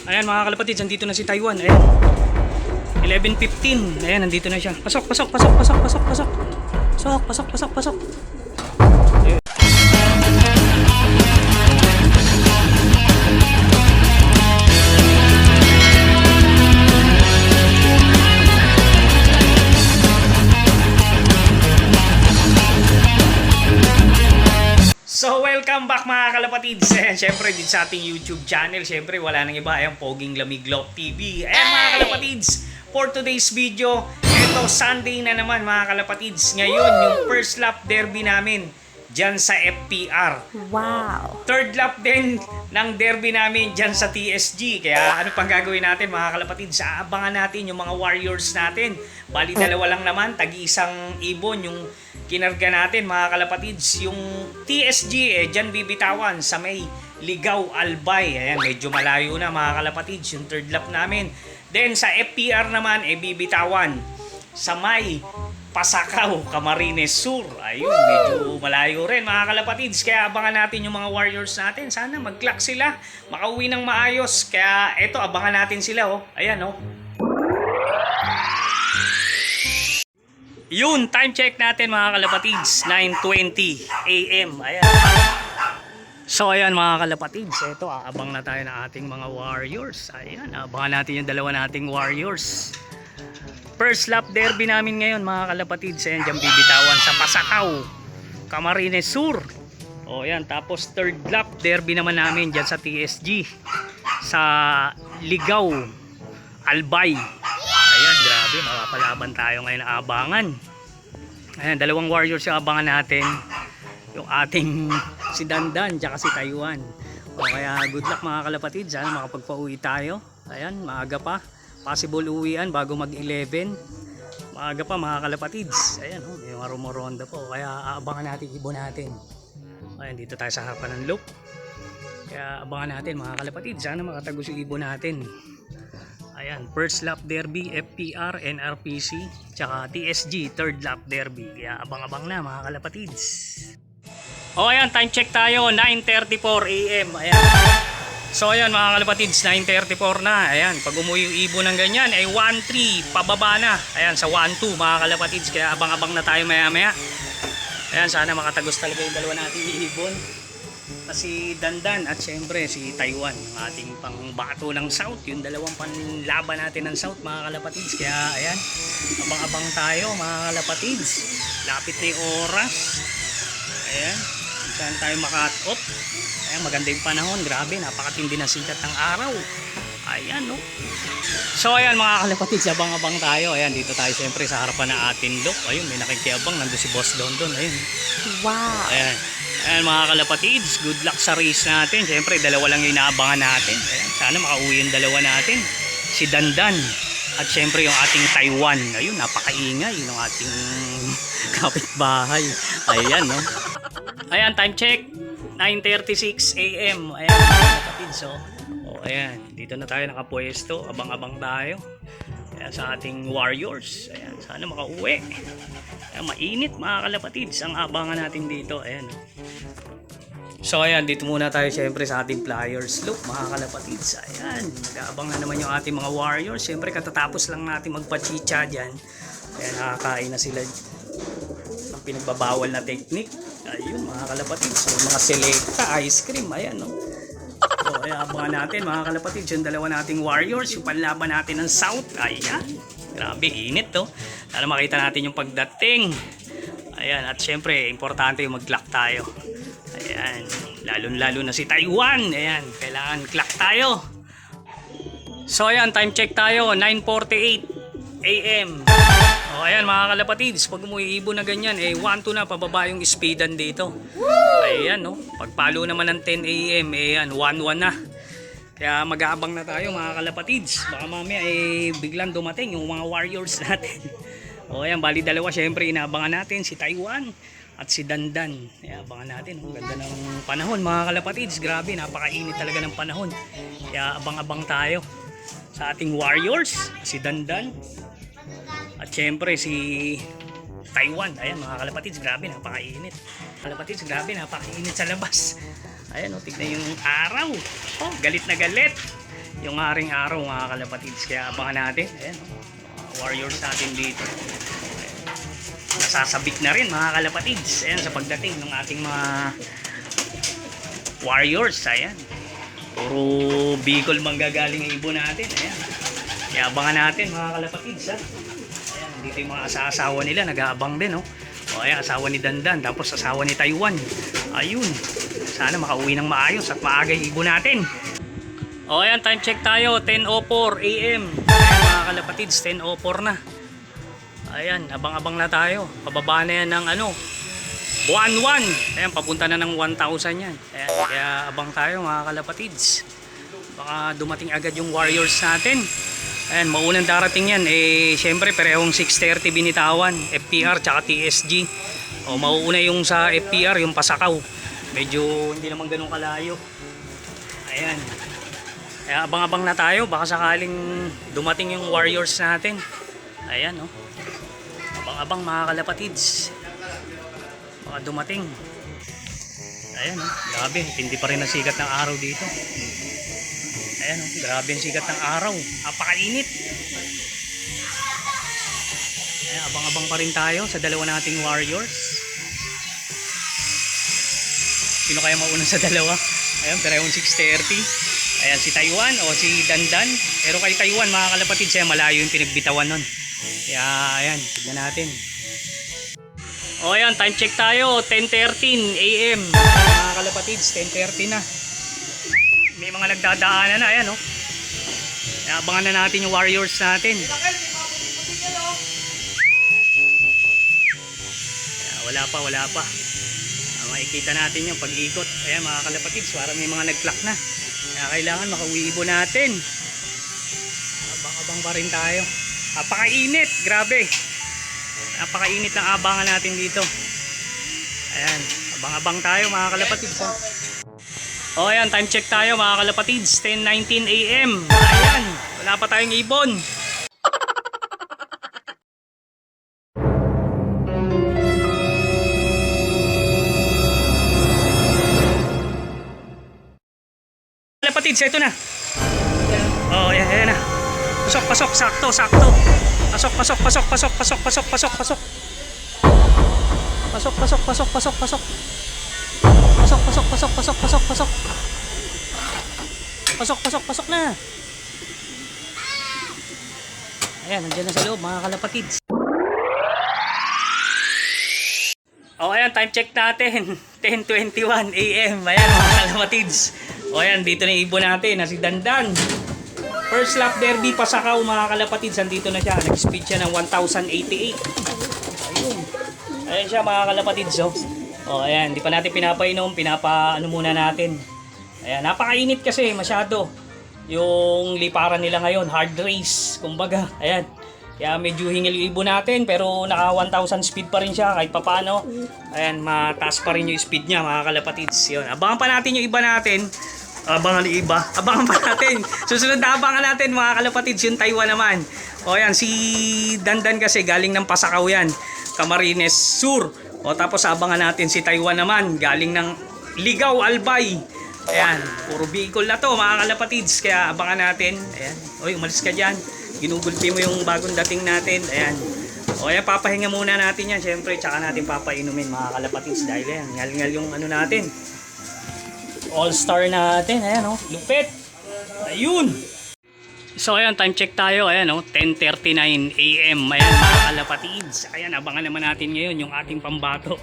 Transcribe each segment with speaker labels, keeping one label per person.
Speaker 1: Ayan mga kalapatids, nandito na si Taiwan. Ayan. 11:15. Ayan, nandito na siya. Pasok, pasok, pasok, pasok, pasok, pasok. Pasok, pasok, pasok, pasok. Ayan. So welcome back mga kalapatids. Ayan, syempre din sa ating YouTube channel. Syempre wala nang iba. Ayan, Poging Lamiglock TV. Ayan mga kalapatids, for today's video, ito Sunday na naman mga kalapatids. Ngayon yung first lap derby namin dyan sa FPR.
Speaker 2: Wow.
Speaker 1: Third lap din ng derby namin dyan sa TSG. Kaya ano pang gagawin natin mga kalapatids? Aabangan natin yung mga warriors natin. Bali dalawa lang naman, tagi-isang ibon yung kinarga natin mga kalapatids. Yung TSG dyan bibitawan sa may Ligaw, Albay. Ayan, medyo malayo na mga kalapatids yung third lap namin. Then sa FPR naman bibitawan sa may Pasakaw, Camarines Sur. Ayun, medyo malayo rin mga kalapatids. Kaya abangan natin yung mga warriors natin. Sana mag-clock sila, makauwi ng maayos. Kaya eto, abangan natin sila. Oh. Ayan, oh. Yun, time check natin mga kalapatids. 9:20 AM. Ayan. So ayan mga kalapatids, eto, aabang na tayo ng ating mga warriors. Ayan, abangan natin yung dalawa nating warriors. First lap derby namin ngayon mga kalapatids. Ayan, dyan bibitawan sa Pasakaw, Camarines Sur. O yan, tapos third lap derby naman namin dyan sa TSG sa Ligaw, Albay. Ayan, grabe, makapalaban tayo ngayon na abangan. Ayan, dalawang warriors yung abangan natin. Yung ating si Dandan tsaka si Taiwan. O kaya good luck mga kalapatids. Sana makapagpa-uwi tayo. Ayan, maaga pa. Possible uwian bago mag-11. Maaga pa mga kalapatids. Ayan, may mga rumoronda po. Kaya aabangan natin ibon natin. Ayan, dito tayo sa harapan ng loop. Kaya abangan natin mga kalapatids. Sana makatagos yung ibon natin. Ayan, first lap derby, FPR, NRPC, tsaka TSG, third lap derby. Kaya abang-abang na mga kalapatids. O ayan, time check tayo, 9:34 AM. Ayan. So ayan mga kalapatids, 9:34 na. Ayan, pag umuwi yung ibon ng ganyan ay 1-3 pababa na. Ayan, sa 1-2 mga kalapatids. Kaya abang-abang na tayo maya-maya. Ayan, sana makatagos talaga yung dalawa nating ibon. Si Dandan at syempre si Taiwan, yung ating pangbato ng South, yung dalawang panlaban natin ng South mga kalapatids. Kaya ayan, abang-abang tayo mga kalapatids. Lapit na yung oras. Ayan, saan tayo maka-cut. Ayan, maganda yung panahon, grabe, napakatindi na sikat ng araw. Ayan, no. So ayan mga kalapatids, abang-abang tayo. Ayan, dito tayo syempre sa harapan ng ating look. Ayun, may nakikiabang, nandun si Boss London. Ayun.
Speaker 2: Wow.
Speaker 1: Ayan. Ayan mga kalapatids, good luck sa race natin. Siyempre, dalawa lang yung inaabangan natin. Ayan, sana makauwi yung dalawa natin. Si Dandan at siyempre yung ating Taiwan. Ayun, napakaingay yung ating kapitbahay. Ayan, no. Ayan, time check. 9:36 AM. Ayan mga kalapatids. So, ayan, dito na tayo nakapwesto. Abang-abang tayo. Ayan, sa ating warriors. Ayan, sana makauwi. Ayan, mainit mga kalapatids ang abangan natin dito. Ayan. So ayan, dito muna tayo syempre sa ating flyers look mga kalapatids. Ayan, nag-aabang na naman yung ating mga warriors. Syempre katatapos lang natin magpachicha dyan. Ayan, nakakain na sila ng pinagbabawal na technique. Ayun mga kalapatids, yung mga selecta, ice cream. Ayan, no. So ayan, abangan natin mga kalapatids yung dalawa nating warriors, yung panlaban natin ng South. Ayan, grabe init to. Sana makita natin yung pagdating. Ayan, at syempre importante yung mag-clock tayo. Ayan, lalo na si Taiwan. Ayan, kailangan clock tayo. So ayan, time check tayo, 9:48 AM. O ayan mga kalapatids, pag umuibon na ganyan, 1-2 na, pababa yung speedan dito. Ayan, no, pagpalo naman ng 10 AM, ayan, 1-1 na. Kaya mag-aabang na tayo mga kalapatids. Baka mamaya biglang dumating yung mga warriors natin. O ayan, bali dalawa syempre inaabangan natin, si Taiwan at si Dandan. Kaya abangan natin, ang ganda ng panahon mga kalapatids. Grabe, napakainit talaga ng panahon. Kaya abang-abang tayo sa ating warriors, si Dandan at syempre si Taiwan. Ayan mga kalapatids, grabe, napakainit. Kalapatids, grabe, napakainit sa labas. Ayan, tignan yung araw. Oh, galit na galit yung aring araw mga kalapatids. Kaya abangan natin. Ayan, mga warriors natin dito. Nasasabik na rin mga kalapatids. Ayan, sa pagdating ng ating mga warriors. Ayan. Puro Bicol manggagaling ang ibon natin. Ayan. Kaya abangan natin mga kalapatids. Ha? Ayan, dito yung mga asawa nila. Nag-aabang din. Oh. O, ayan, asawa ni Dandan. Tapos asawa ni Taiwan. Ayun. Sana makauwi ng maayos at maaga yung ibon natin. O, ayan, time check tayo. 10:04 AM. Ayan mga kalapatids. 10:04 na. Ayan, abang-abang na tayo. Pababa na yan ng ano, buwan 1. Ayan, papunta na ng 1,000 yan. Ayan, kaya abang tayo mga kalapatids. Baka dumating agad yung warriors natin. Ayan, maunang darating yan. Eh, syempre, parehong 6:30 binitawan. FPR tsaka TSG. O, mauuna yung sa FPR, yung Pasakaw. Medyo hindi naman ganun kalayo. Ayan. Kaya abang-abang na tayo. Baka sakaling dumating yung warriors natin. Ayan, oh. Abang-abang mga kalapatids. Baka dumating. Ayan, oh. Grabe. Hindi pa rin ang sikat ng araw dito. Ayan, oh. Grabe ang sikat ng araw. Napakainit. Ayan, abang-abang pa rin tayo sa dalawa nating warriors. Sino kaya mauna sa dalawa? Ayan, parehong 6:30. Ayan, si Taiwan o si Dandan. Pero kay Taiwan mga kalapatids, malayo yung pinagbitawan nun. Kaya ayan, tignan natin. O ayan, time check tayo. 10:13 AM mga kalapatids, 10:30 na. May mga nagdadaanan na. Ayan, oh. Kaya abangan na natin yung warriors natin. Kaya, wala pa. Makikita natin yung pag-ikot. Ayan mga kalapatids, parang may mga nag-clock na. Kaya kailangan makauwi ibon natin. Abang-abang pa rin tayo. Napakainit, grabe. Napakainit ng abangan natin dito. Ayan, abang-abang tayo mga kalapatids. O ayan, time check tayo mga kalapatids. 10:19 AM. Ayan, wala pa tayong ibon. Kalapatids, ito na. Oh, ayan na. Pasok, sakto. Pasok. Pasok. Pasok na. Ayan, nandiyan na sa loob mga kalapatids. O ayan, time check natin. 10:21 AM. Ayan mga kalapatids. O ayan, dito na yung ibon natin na si Dandan. First lap derby Pasakaw mga kalapatids. Andito na siya. Nag-speed siya ng 1,088. Ayun. Ayan siya mga kalapatids. O ayan, di pa natin pinapainom. Pinapaano muna natin. Ayan, napakainit kasi masyado. Yung liparan nila ngayon, hard race. Kumbaga, ayan. Kaya medyo hingil yung ibon natin. Pero naka 1,000 speed pa rin siya kahit papano. Ayan, mataas pa rin yung speed niya mga kalapatids. Yun. Abangan pa natin yung iba natin. Abangan pa natin. Susunod na abangan natin mga kalapatids, yung Taiwan naman. O yan, si Dandan kasi galing ng Pasakaw yan, Camarines Sur. O tapos abangan natin si Taiwan naman, galing ng Ligaw, Albay. Ayan, puro Bicol na to mga kalapatids. Kaya abangan natin. Ayan, oy, umalis ka dyan. Ginugulpi mo yung bagong dating natin. Ayan. O ayan, papahinga muna natin yan. Siyempre, tsaka natin papainumin mga kalapatids. Dahil yan, ngal-ngal yung ano natin. All-star natin, ayan oh, lupit. Ayun. So ayan, time check tayo. Ayan oh, 10:39 AM. Ayan mga kalapatids. Ayan, abangan naman natin ngayon yung ating pambato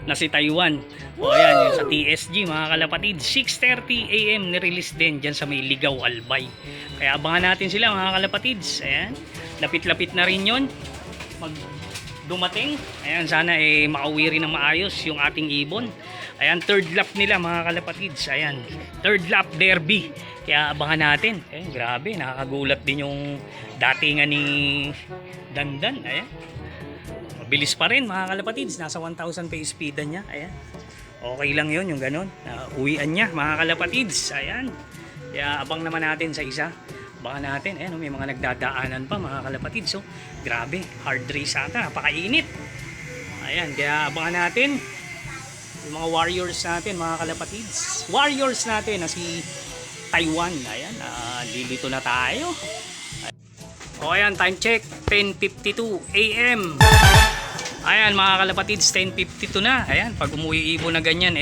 Speaker 1: na si Taiwan. O ayan, yung sa TSG mga kalapatids. 6:30 AM ni-release din dyan sa may Ligaw, Albay. Kaya abangan natin sila mga kalapatids. Ayan, lapit-lapit na rin yun dumating. Ayan, sana makauwi rin ng maayos yung ating ibon. Ayan, third lap nila mga kalapatids. Ayan, third lap derby. Kaya abangan natin. Ayan, grabe, nakakagulat din yung datingan ni Dandan. Ayan, mabilis pa rin mga kalapatids. Nasa 1,000 pa yung speedan niya. Ayan, okay lang yun yung ganun. Uwian niya mga kalapatids. Ayan, kaya abang naman natin sa isa. Baka natin, ayan, may mga nagdadaanan pa mga kalapatids. So, grabe, hard race ata, napakainit. Ayan, kaya abangan natin yung mga warriors natin mga kalapatids. Warriors natin na si Taiwan. Ayan, lilito na tayo. O ayan, time check, 10:52 AM. Ayan mga kalapatids, 10:52 na. Ayan, pag umuwi ibon na ganyan,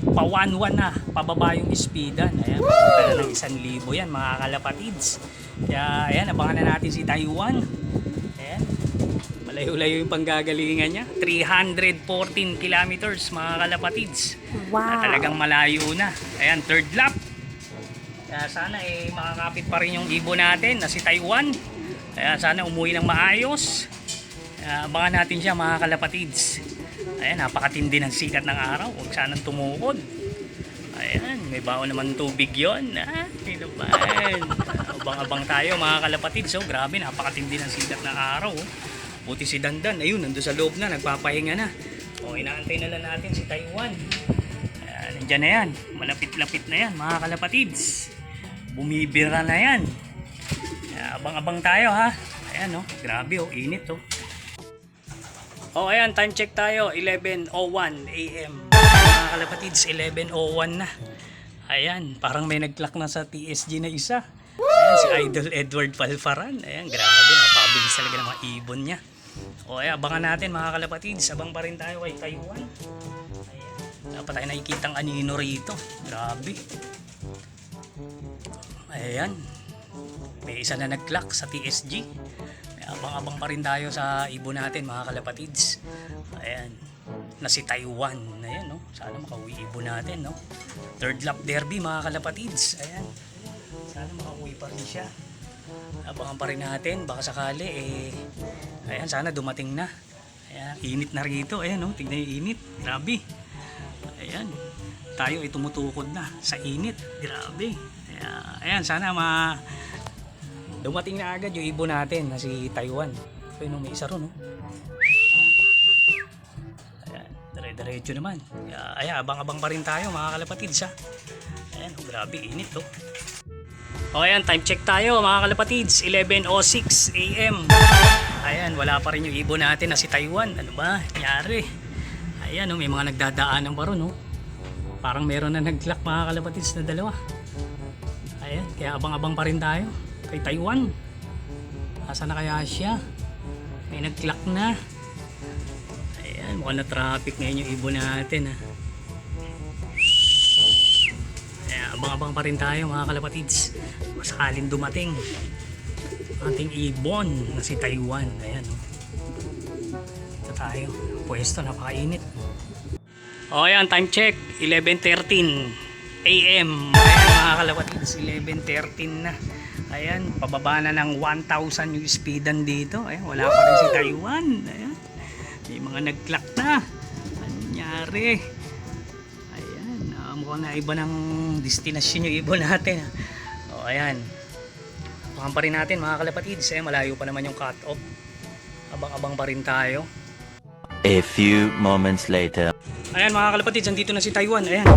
Speaker 1: pa 1-1 na, pababa yung speedan. Ayan, papunta na ng 1,000 yan mga kalapatids. Kaya ayan, abangan na natin si Taiwan. Ayan, malayo-layo yung panggagalingan niya. 314 kilometers mga kalapatids.
Speaker 2: Wow.
Speaker 1: Talagang malayo na. Ayan, third lap. Kaya sana makakapit pa rin yung ibon natin na si Taiwan. Kaya sana umuwi ng maayos. Abangan natin siya mga kalapatids. Ayan, napakatindi ng sikat ng araw. Huwag sanang tumukod. Ayan, may baon naman tubig yun. Ito ba? Abang-abang tayo mga kalapatids. So, grabe, napakatindi ng sikat ng araw. Buti si Dandan. Ayun, nandun sa loob na. Nagpapahinga na. O, inaantay na lang natin si Taiwan. Ayan, nandyan na yan. Malapit-lapit na yan mga kalapatids. Bumibira na yan. Abang-abang tayo ha. Ayan grabe init ayan, time check tayo, 11:01 AM. Mga kalapatids, 11:01 na. Ayan, parang may nag-clock na sa TSG na isa. Ayan, si Idol Edward Palfaran. Ayan, grabe, napabilis talaga ng mga ibon niya. Ayan, abangan natin mga kalapatids. Abang pa rin tayo kay Taiwan. Ayan, dapat tayo nakikitang anino rito. Grabe. Ayan, may isa na nag-clock sa TSG. Abang-abang pa rin tayo sa ibon natin mga kalapatids. Ayan, na si Taiwan. Ayan sana makauwi ibon natin Third lap derby mga kalapatids. Ayan, sana makauwi pa rin siya. Abangan pa rin natin, baka sakali ayan, sana dumating na. Ayan, init na rito. Ayan tignan yung init, grabe. Ayan, tayo tumutukod na sa init, grabe. Ayan, sana dumating na agad yung ibon natin na si Taiwan. Ayun, may isa ron Ayan, dire-diretso naman. Ayan, abang-abang pa rin tayo mga kalapatids Ayan, grabe init ayan, time check tayo mga kalapatids, 11:06 AM. Ayan, wala pa rin yung ibon natin na si Taiwan. Ano ba nangyari? Ayan may mga nagdadaanan pa ron parang meron na nag-clock mga kalapatids na dalawa. Ayan, kaya abang-abang pa rin tayo kay Taiwan. Asa na kaya siya? May nag-clock na. Ayan, mukhang na traffic ngayon yung ibon natin Ayan, abang-abang pa rin tayo mga kalapatids. Sakaling dumating ating ibon na si Taiwan. Ayan ito tayo. Pwesto, napakainit. Ayan, time check, 11:13 AM. Ayan mga kalapatids, 11:13 na. Ayan, pababa na ng 1,000 yung speedan dito. Ayan, wala pa rin si Taiwan. Ayan, may mga nag-clock na. Anyari. Ayan, mukhang na iba ng destinasyon yung ibon natin ayan, abangan pa rin natin mga kalapatids. Malayo pa naman yung cut-off. Abang-abang pa rin tayo.
Speaker 3: A few moments later.
Speaker 1: Ayan mga kalapatids, nandito na si Taiwan. Ayan,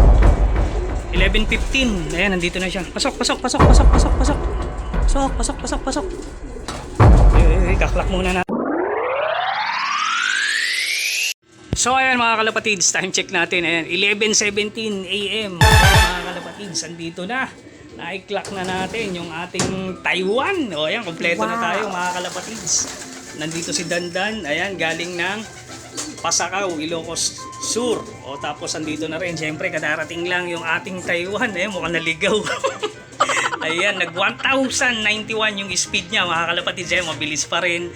Speaker 1: 11:15. Ayan, nandito na siya. Pasok. Kaklak muna na. So ayan mga kalapatids, time check natin. Ayan, 11:17 AM. Mga kalapatids, nandito na. Na-clock na natin yung ating Taiwan. Ayan, kompleto na tayo mga kalapatids. Nandito si Dandan. Ayan, galing ng Pasakaw, Ilocos Sur. Tapos andito na rin, syempre kadarating lang yung ating Taiwan. Ayan, mukhang naligaw. Ayan, nag 1,091 yung speed niya mga kalapatids. Ayan, mabilis pa rin.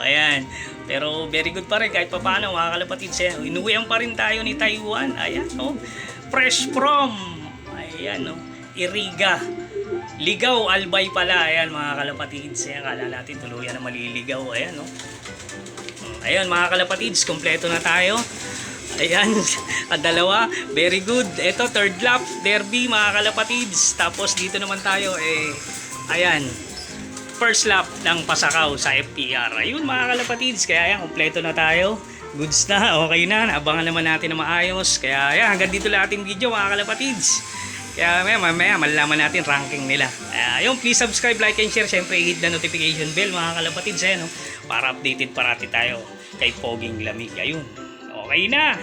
Speaker 1: Ayan, pero very good pa rin kahit pa paano mga kalapatids. Inuwian pa rin tayo ni Taiwan. Ayan, fresh from Iriga, Ligaw, Albay pala. Ayan mga kalapatids. Ayan, kala natin tuluyan na maliligaw. Ayan Ayan mga kalapatids, kompleto na tayo. Ayan, at dalawa, very good. Ito, third lap, derby mga kalapatids. Tapos dito naman tayo, ayan, first lap ng Pasakaw sa FPR. Ayun mga kalapatids, kaya ayan, kompleto na tayo. Goods na, okay na, abangan naman natin na maayos. Kaya ayan, hanggang dito lang ating video mga kalapatids. Kaya mamaya malalaman natin ranking nila. Ayun, please subscribe, like, and share. Siyempre, hit the notification bell mga kalapatids para updated parati tayo kay Poging Lamig. Ayun, okay na.